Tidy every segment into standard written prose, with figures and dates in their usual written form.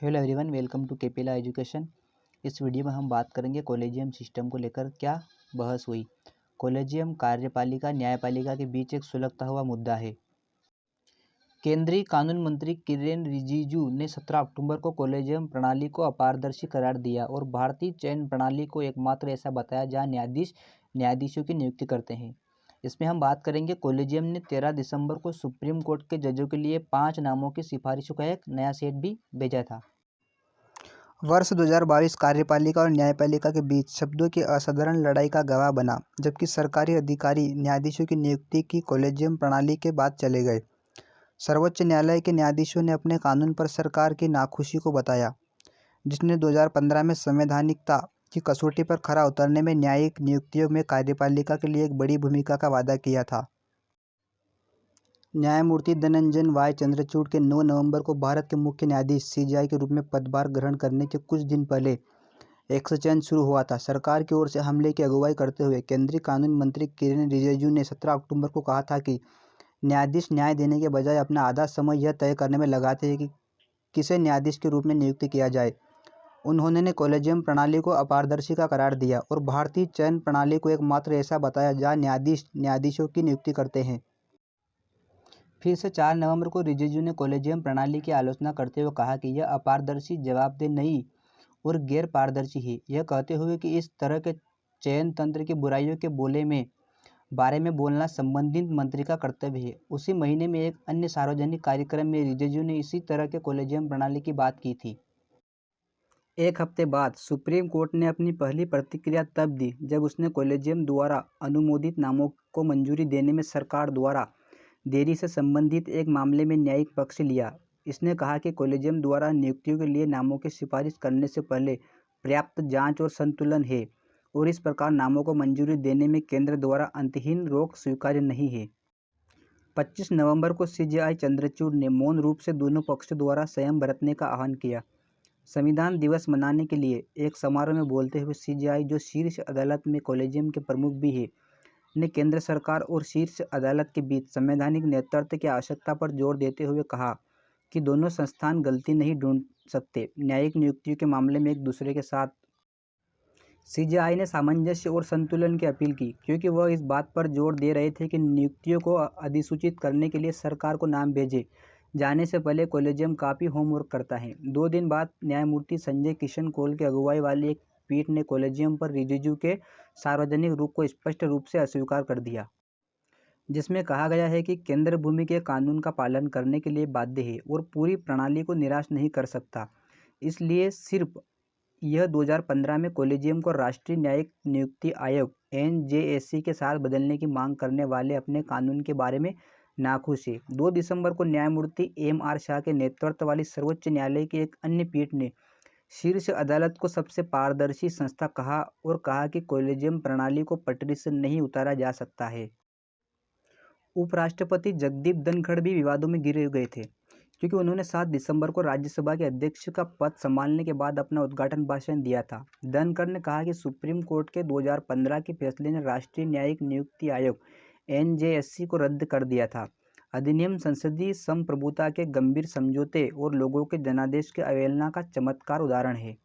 Hello everyone, welcome to केपीला education. इस video में हम बात करेंगे कॉलेजियम सिस्टम को लेकर क्या बहस हुई। कॉलेजियम कार्यपालिका न्यायपालिका के बीच एक सुलगता हुआ मुद्दा है। केंद्रीय कानून मंत्री किरेन रिजिजू ने 17 अक्टूबर को कॉलेजियम प्रणाली को अपारदर्शी करार दिया और भारतीय चयन प्रणाली को एकमात्र ऐसा बताया जहां न्यायाधीश न्यायाधीशों की नियुक्ति करते हैं। इसमें हम बात करेंगे कॉलेजियम ने 13 दिसंबर को सुप्रीम कोर्ट के जजों के लिए 5 नामों की सिफारिशों का एक नया सेट भी भेजा था। वर्ष 2022 कार्यपालिका और न्यायपालिका के बीच शब्दों की असाधारण लड़ाई का गवाह बना, जबकि सरकारी अधिकारी न्यायाधीशों की नियुक्ति की कॉलेजियम प्रणाली के बाद चले गए। सर्वोच्च न्यायालय के न्यायाधीशों ने अपने कानून पर सरकार की नाखुशी को बताया, जिसने 2015 में संवैधानिकता की कसौटी पर खरा उतरने में न्यायिक नियुक्तियों में कार्यपालिका के लिए एक बड़ी भूमिका का वादा किया था। न्यायमूर्ति धनंजय वाई चंद्रचूड़ के 9 नवंबर को भारत के मुख्य न्यायाधीश सीजेआई के रूप में पदभार ग्रहण करने के कुछ दिन पहले एक चयन शुरू हुआ था। सरकार की ओर से हमले की अगुवाई करते हुए केंद्रीय कानून मंत्री किरेन रिजिजू ने 17 अक्टूबर को कहा था कि न्यायाधीश न्याय देने के बजाय अपना आधा समय यह तय करने में लगाते हैं कि किसे न्यायाधीश के रूप में नियुक्त किया जाए। उन्होंने कॉलेजियम प्रणाली को अपारदर्शी का करार दिया और भारतीय चयन प्रणाली को एकमात्र ऐसा बताया जहां न्यायाधीश न्यायाधीशों की नियुक्ति करते हैं। फिर से 4 नवंबर को रिजिजू ने कॉलेजियम प्रणाली की आलोचना करते हुए कहा कि यह अपारदर्शी, जवाबदेह नहीं और गैर पारदर्शी है। यह कहते हुए कि इस तरह के चयन तंत्र की बुराइयों के बारे में बोलना संबंधित मंत्री का कर्तव्य है। उसी महीने में एक अन्य सार्वजनिक कार्यक्रम में रिजिजू ने इसी तरह के कॉलेजियम प्रणाली की बात की थी। एक हफ्ते बाद सुप्रीम कोर्ट ने अपनी पहली प्रतिक्रिया तब दी जब उसने कॉलेजियम द्वारा अनुमोदित नामों को मंजूरी देने में सरकार द्वारा देरी से संबंधित एक मामले में न्यायिक पक्ष लिया। इसने कहा कि कॉलेजियम द्वारा नियुक्तियों के लिए नामों की सिफारिश करने से पहले पर्याप्त जांच और संतुलन है और इस प्रकार नामों को मंजूरी देने में केंद्र द्वारा अंतहीन रोक स्वीकार्य नहीं है। 25 नवंबर को सीजेआई चंद्रचूड़ ने मौन रूप से दोनों पक्षों द्वारा संयम बरतने का आह्वान किया। संविधान दिवस मनाने के लिए एक समारोह में बोलते हुए सीजेआई, जो शीर्ष अदालत में कॉलेजियम के प्रमुख भी है, ने केंद्र सरकार और शीर्ष अदालत के बीच संवैधानिक नेतृत्व की आवश्यकता पर जोर देते हुए कहा कि दोनों संस्थान गलती नहीं ढूंढ सकते न्यायिक नियुक्तियों के मामले में एक दूसरे के साथ। सीजेआई ने सामंजस्य और संतुलन की अपील की, क्योंकि वह इस बात पर जोर दे रहे थे कि नियुक्तियों को अधिसूचित करने के लिए सरकार को नाम भेजे जाने से पहले कॉलेजियम काफ़ी होमवर्क करता है। 2 दिन बाद न्यायमूर्ति संजय किशन कौल की अगुवाई वाली एक पीठ ने कॉलेजियम पर रिजिजू के सार्वजनिक रूप को स्पष्ट रूप से अस्वीकार कर दिया, जिसमें कहा गया है कि केंद्र भूमि के कानून का पालन करने के लिए बाध्य है और पूरी प्रणाली को निराश नहीं कर सकता। इसलिए सिर्फ यह 2015 में कॉलेजियम को राष्ट्रीय न्यायिक नियुक्ति आयोग एनजेएससी के साथ बदलने की मांग करने वाले अपने कानून के बारे में नाखुश है। 2 दिसंबर को न्यायमूर्ति एम.आर. शाह के नेतृत्व वाली सर्वोच्च न्यायालय की एक अन्य पीठ ने शीर्ष अदालत को सबसे पारदर्शी संस्था कहा और कहा कि कॉलेजियम प्रणाली को पटरी से नहीं उतारा जा सकता है। उपराष्ट्रपति जगदीप धनखड़ भी विवादों में घिरे गए थे, क्योंकि उन्होंने 7 दिसंबर को राज्यसभा के अध्यक्ष का पद संभालने के बाद अपना उद्घाटन भाषण दिया था। धनखड़ ने कहा कि सुप्रीम कोर्ट के 2015 के फैसले ने राष्ट्रीय न्यायिक नियुक्ति आयोग एनजेएससी को रद्द कर दिया था। अधिनियम संसदीय संप्रभुता के गंभीर समझौते और लोगों के जनादेश की अवहेलना का चमत्कार उदाहरण है।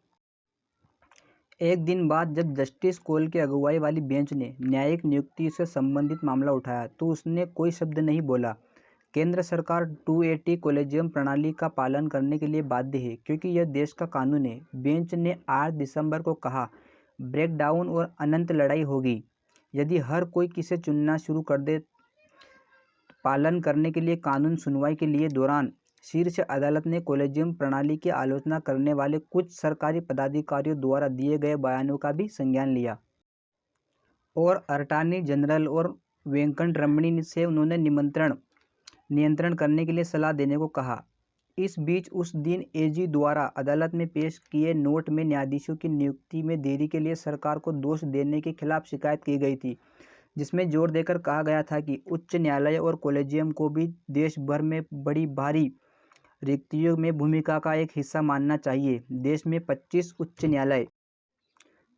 एक दिन बाद जब जस्टिस कौल की अगुवाई वाली बेंच ने न्यायिक नियुक्ति से संबंधित मामला उठाया तो उसने कोई शब्द नहीं बोला। केंद्र सरकार 280 कॉलेजियम प्रणाली का पालन करने के लिए बाध्य है, क्योंकि यह देश का कानून है। बेंच ने 8 दिसंबर को कहा, ब्रेकडाउन और अनंत लड़ाई होगी यदि हर कोई किसे चुनना शुरू कर दे पालन करने के लिए कानून। सुनवाई के लिए दौरान शीर्ष अदालत ने कॉलेजियम प्रणाली की आलोचना करने वाले कुछ सरकारी पदाधिकारियों द्वारा दिए गए बयानों का भी संज्ञान लिया और अटॉर्नी जनरल और वेंकटरमणी से उन्होंने नियंत्रण करने के लिए सलाह देने को कहा। इस बीच उस दिन एजी द्वारा अदालत में पेश किए नोट में न्यायाधीशों की नियुक्ति में देरी के लिए सरकार को दोष देने के खिलाफ शिकायत की गई थी, जिसमें जोर देकर कहा गया था कि उच्च न्यायालय और कॉलेजियम को भी देश भर में बड़ी भारी रिक्तियों में भूमिका का एक हिस्सा मानना चाहिए। देश में 25 उच्च न्यायालय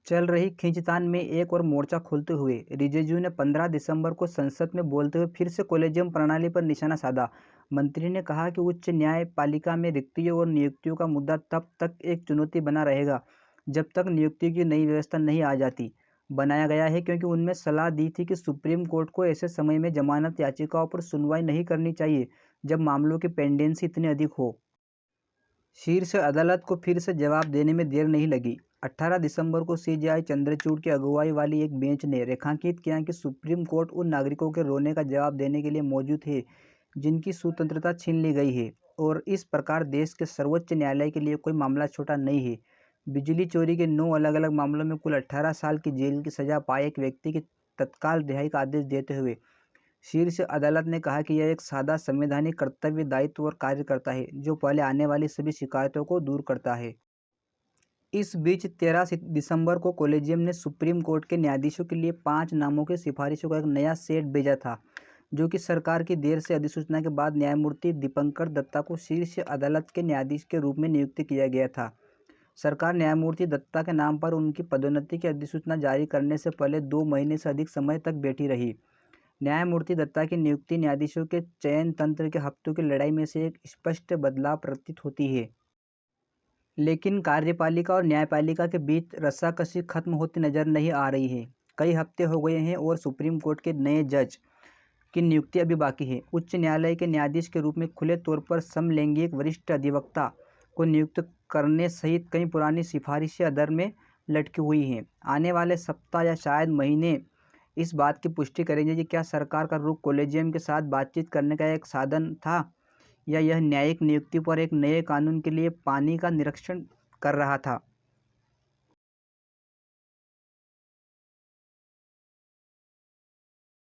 चल रही खींचतान में एक और मोर्चा खोलते हुए रिजिजू ने 15 दिसंबर को संसद में बोलते हुए फिर से कॉलेजियम प्रणाली पर निशाना साधा। मंत्री ने कहा कि उच्च न्यायपालिका में रिक्तियों और नियुक्तियों का मुद्दा तब तक एक चुनौती बना रहेगा जब तक नियुक्ति की नई व्यवस्था नहीं आ जाती। बनाया गया है क्योंकि उनमें सलाह दी थी कि सुप्रीम कोर्ट को ऐसे समय में जमानत याचिकाओं पर सुनवाई नहीं करनी चाहिए जब मामलों की पेंडेंसी इतनी अधिक हो। शीर्ष अदालत को फिर से जवाब देने में देर नहीं लगी। 18 दिसंबर को सीजेआई चंद्रचूड़ की अगुवाई वाली एक बेंच ने रेखांकित किया कि सुप्रीम कोर्ट उन नागरिकों के रोने का जवाब देने के लिए मौजूद है जिनकी स्वतंत्रता छीन ली गई है और इस प्रकार देश के सर्वोच्च न्यायालय के लिए कोई मामला छोटा नहीं है। बिजली चोरी के 9 अलग अलग मामलों में कुल 18 साल की जेल की सजा पाए एक व्यक्ति की तत्काल रिहाई का आदेश देते हुए शीर्ष अदालत ने कहा कि यह एक सादा संवैधानिक कर्तव्य, दायित्व और कार्य करता है जो पहले आने वाली सभी शिकायतों को दूर करता है। इस बीच 13 दिसंबर को कॉलेजियम ने सुप्रीम कोर्ट के न्यायाधीशों के लिए 5 नामों की सिफारिशों का एक नया सेट भेजा था, जो कि सरकार की देर से अधिसूचना के बाद न्यायमूर्ति दीपंकर दत्ता को शीर्ष अदालत के न्यायाधीश के रूप में नियुक्त किया गया था। सरकार न्यायमूर्ति दत्ता के नाम पर उनकी पदोन्नति की अधिसूचना जारी करने से पहले 2 महीने से अधिक समय तक बैठी रही। न्यायमूर्ति दत्ता की नियुक्ति न्यायाधीशों के चयन तंत्र के हफ्तों की लड़ाई में से एक स्पष्ट बदलाव प्रतीत होती है। लेकिन कार्यपालिका और न्यायपालिका के बीच रस्साकशी खत्म होती नजर नहीं आ रही है। कई हफ्ते हो गए हैं और सुप्रीम कोर्ट के नए जज की नियुक्ति अभी बाकी है। उच्च न्यायालय के न्यायाधीश के रूप में खुले तौर पर समलैंगिक वरिष्ठ अधिवक्ता को नियुक्त करने सहित कई पुरानी सिफारिशें अधर में लटकी हुई हैं। आने वाले सप्ताह या शायद महीने इस बात की पुष्टि करेंगे कि क्या सरकार का रुख कॉलेजियम के साथ बातचीत करने का एक साधन था या यह न्यायिक नियुक्ति पर एक नए कानून के लिए पानी का निरीक्षण कर रहा था।